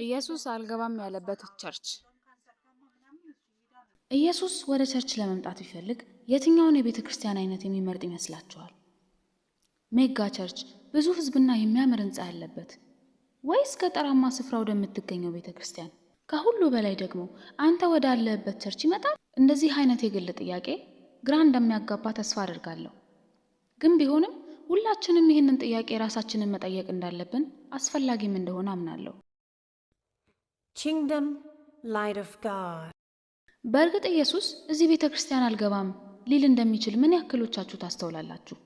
ኢየሱስ አልገባም ያለበት ቸርች። ኢየሱስ ወደ ቸርች ለመምጣት ቢፈልግ የትኛውን የቤተ ክርስቲያን አይነት የሚመርጥ ይመስላችኋል? ሜጋ ቸርች፣ ብዙ ህዝብና የሚያምር ህንጻ ያለበት፣ ወይስ ገጠራማ ስፍራ ወደምትገኘው ቤተ ክርስቲያን? ከሁሉ በላይ ደግሞ አንተ ወዳለበት ቸርች ይመጣል? እንደዚህ አይነት የግል ጥያቄ ግራ እንደሚያጋባ ተስፋ አድርጋለሁ። ግን ቢሆንም ሁላችንም ይህንን ጥያቄ ራሳችንን መጠየቅ እንዳለብን አስፈላጊም እንደሆነ አምናለሁ። Kingdom Light of God። በእርግጥ ኢየሱስ እዚህ ቤተ ክርስቲያን አልገባም ሊል እንደሚችል ምን ያክሎቻችሁ ታስተውላላችሁ?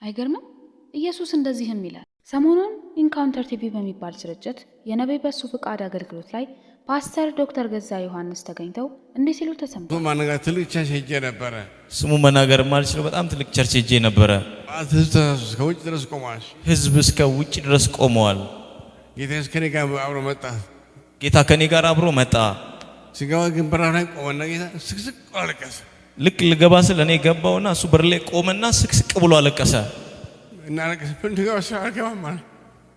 አይገርምም? ኢየሱስ እንደዚህም ይላል። ሰሞኑን ኢንካውንተር ቲቪ በሚባል ስርጭት የነቢይ በሱ ፍቃድ አገልግሎት ላይ ፓስተር ዶክተር ገዛ ዮሐንስ ተገኝተው እንዲህ ሲሉ ተሰምቷል። ማነጋ ትልቅ ቸርች ሄጄ ነበረ። ስሙ መናገር ማልችለው በጣም ትልቅ ቸርች ሄጄ ነበረ። እስከ ውጭ ድረስ ቆመዋል። ህዝብ እስከ ውጭ ድረስ ቆመዋል። ጌታ ከኔ ጋር አብሮ መጣ። ጌታ ከኔ ጋር አብሮ መጣ። ሲገባ ግን በራፍ ላይ ቆመና ጌታ ስቅስቅ አለቀሰ። ልክ ልገባ ስል እኔ ገባውና እሱ በር ላይ ቆመና ስቅስቅ ብሎ አለቀሰ። እና አለቀሰ። ፍንድጋው አልገባም ማለት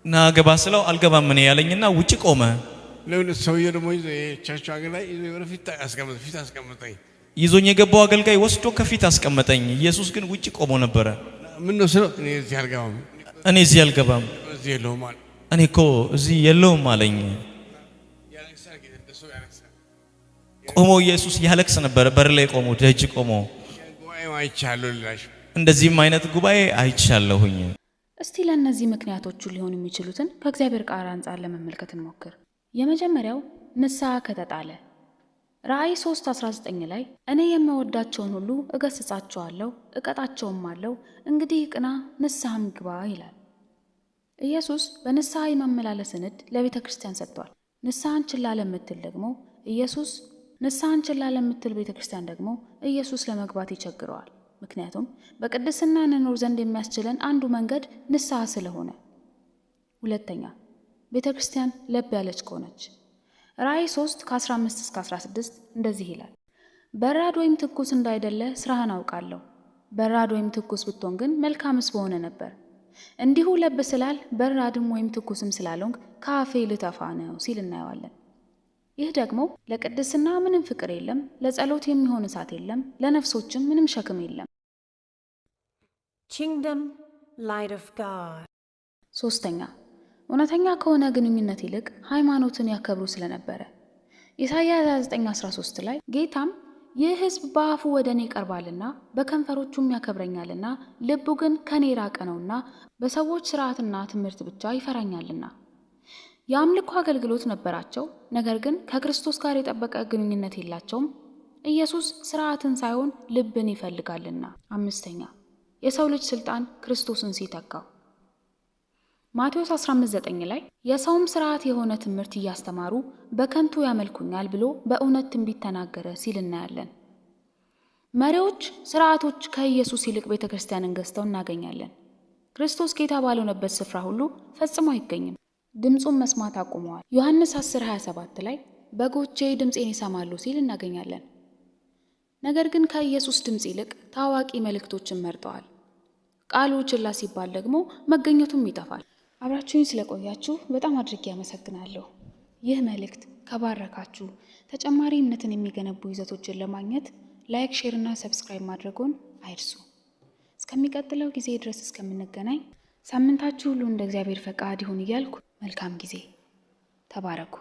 እና ገባ ስለው አልገባም እኔ ያለኝና ውጭ ቆመ። ለምን ሰውዬው ደግሞ ይዞ የቸርቹ አገልጋይ ይዞ ወደ ፊት አስቀመጠኝ። ይዞኝ የገባው አገልጋይ ወስዶ ከፊት አስቀመጠኝ። ኢየሱስ ግን ውጭ ቆሞ ነበረ። ምን ነው ስለው እኔ እዚህ አልገባም፣ እኔ እዚህ አልገባም፣ እዚህ የለሁም አለ። እኔ እኮ እዚህ የለውም አለኝ። ቆሞ ኢየሱስ ያለቅስ ነበረ። በር ላይ ቆሞ ደጅ ቆሞ እንደዚህም አይነት ጉባኤ አይቻለሁኝ። እስቲ ለእነዚህ ምክንያቶቹ ሊሆኑ የሚችሉትን ከእግዚአብሔር ቃል አንጻር ለመመልከት እንሞክር። የመጀመሪያው ንስሐ ከተጣለ። ራእይ 3:19 ላይ እኔ የምወዳቸውን ሁሉ እገስጻቸዋለሁ እቀጣቸውም አለው፣ እንግዲህ ቅና ንስሐም ግባ ይላል። ኢየሱስ በንስሐ የመመላለስን ዕድል ለቤተ ክርስቲያን ሰጥቷል። ንስሐን ችላ ለምትል ቤተ ክርስቲያን ደግሞ ኢየሱስ ለመግባት ይቸግረዋል። ምክንያቱም በቅድስና እንኖር ዘንድ የሚያስችለን አንዱ መንገድ ንስሐ ስለሆነ። ሁለተኛ፣ ቤተ ክርስቲያን ለብ ያለች ከሆነች። ራእይ 3:15-16 እንደዚህ ይላል፣ በራድ ወይም ትኩስ እንዳይደለ ስራህን አውቃለሁ። በራድ ወይም ትኩስ ብትሆን ግን መልካምስ በሆነ ነበር። እንዲሁ ለብ ስላል በራድም ወይም ትኩስም ስላልሆንክ ከአፌ ልተፋ ነው ሲል እናየዋለን። ይህ ደግሞ ለቅድስና ምንም ፍቅር የለም፣ ለጸሎት የሚሆን እሳት የለም፣ ለነፍሶችም ምንም ሸክም የለም። Kingdom Light of God። ሶስተኛ፣ እውነተኛ ከሆነ ግንኙነት ይልቅ ሃይማኖትን ያከብሩ ስለነበረ። ኢሳይያስ 9:13 ላይ ጌታም ይህ ሕዝብ በአፉ ወደ እኔ ቀርባልና በከንፈሮቹም ያከብረኛልና ልቡ ግን ከኔ ራቀ ነውና በሰዎች ሥርዓትና ትምህርት ብቻ ይፈራኛልና። የአምልኮ አገልግሎት ነበራቸው፣ ነገር ግን ከክርስቶስ ጋር የጠበቀ ግንኙነት የላቸውም። ኢየሱስ ሥርዓትን ሳይሆን ልብን ይፈልጋልና። አምስተኛ፣ የሰው ልጅ ስልጣን ክርስቶስን ሲተካው። ማቴዎስ 15:9 ላይ የሰውም ሥርዓት የሆነ ትምህርት እያስተማሩ በከንቱ ያመልኩኛል ብሎ በእውነት ትንቢት ተናገረ ሲል እናያለን። መሪዎች፣ ሥርዓቶች ከኢየሱስ ይልቅ ቤተ ክርስቲያንን ገዝተው እናገኛለን። ክርስቶስ ጌታ ባልሆነበት ስፍራ ሁሉ ፈጽሞ አይገኝም። ድምፁን መስማት አቁመዋል። ዮሐንስ 10:27 ላይ በጎቼ ድምፄን ይሰማሉ ሲል እናገኛለን። ነገር ግን ከኢየሱስ ድምፅ ይልቅ ታዋቂ መልእክቶችን መርጠዋል። ቃሉ ችላ ሲባል ደግሞ መገኘቱም ይጠፋል። አብራችሁኝ ስለቆያችሁ በጣም አድርጌ አመሰግናለሁ። ይህ መልእክት ከባረካችሁ ተጨማሪ እምነትን የሚገነቡ ይዘቶችን ለማግኘት ላይክ፣ ሼር እና ሰብስክራይብ ማድረጉን አይርሱ። እስከሚቀጥለው ጊዜ ድረስ እስከምንገናኝ ሳምንታችሁ ሁሉ እንደ እግዚአብሔር ፈቃድ ይሁን እያልኩ መልካም ጊዜ። ተባረኩ።